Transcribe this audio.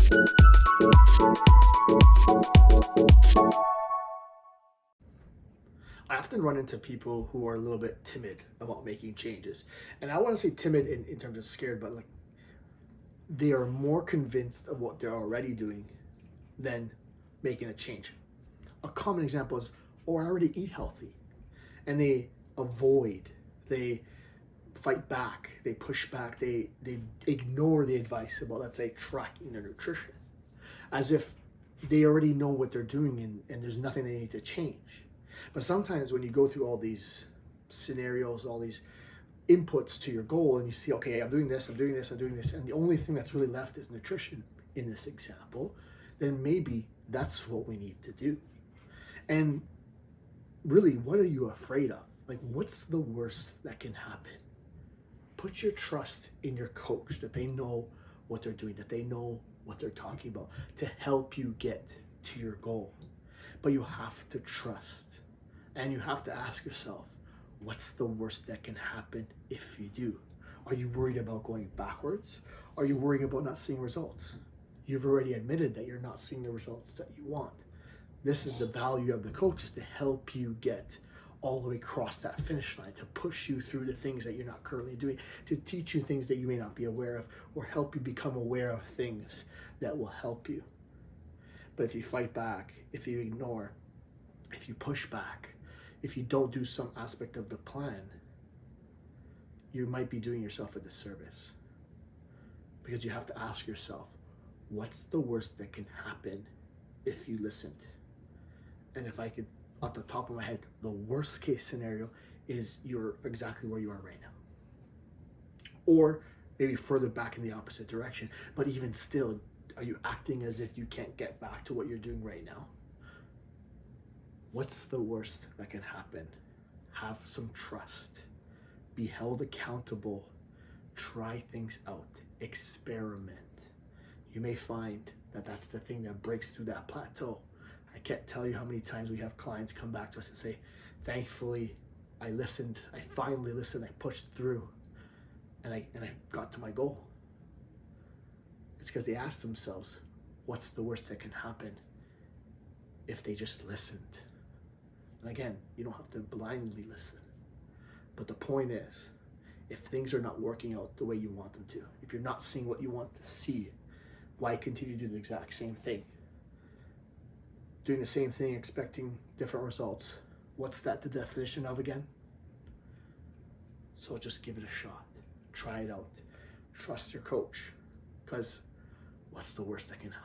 I often run into people who are a little bit timid about making changes. And I want to say timid in terms of scared, but like they are more convinced of what they're already doing than making a change. A common example is, oh, I already eat healthy. And they avoid, they fight back, they push back, they ignore the advice about, let's say, tracking their nutrition as if they already know what they're doing and there's nothing they need to change. But sometimes when you go through all these scenarios, all these inputs to your goal, and you see, okay, I'm doing this, I'm doing this, I'm doing this, and the only thing that's really left is nutrition in this example, then maybe that's what we need to do. And really, what are you afraid of? Like, what's the worst that can happen? Put your trust in your coach that they know what they're doing, that they know what they're talking about to help you get to your goal. But you have to trust, and you have to ask yourself, what's the worst that can happen if you do? Are you worried about going backwards? Are you worrying about not seeing results? You've already admitted that you're not seeing the results that you want. This is the value of the coach, is to help you get all the way across that finish line, to push you through the things that you're not currently doing, to teach you things that you may not be aware of, or help you become aware of things that will help you. But if you fight back, if you ignore, if you push back, if you don't do some aspect of the plan, you might be doing yourself a disservice. Because you have to ask yourself, what's the worst that can happen if you listened? And if I could, off the top of my head, the worst case scenario is you're exactly where you are right now. Or maybe further back in the opposite direction. But even still, are you acting as if you can't get back to what you're doing right now? What's the worst that can happen? Have some trust. Be held accountable. Try things out. Experiment. You may find that that's the thing that breaks through that plateau. I can't tell you how many times we have clients come back to us and say, thankfully, I listened. I finally listened. I pushed through. And I got to my goal. It's because they asked themselves, what's the worst that can happen if they just listened? And again, you don't have to blindly listen. But the point is, if things are not working out the way you want them to, if you're not seeing what you want to see, why continue to do the exact same thing? Doing the same thing, expecting different results. What's that the definition of again? So just give it a shot. Try it out. Trust your coach. Because what's the worst that can happen?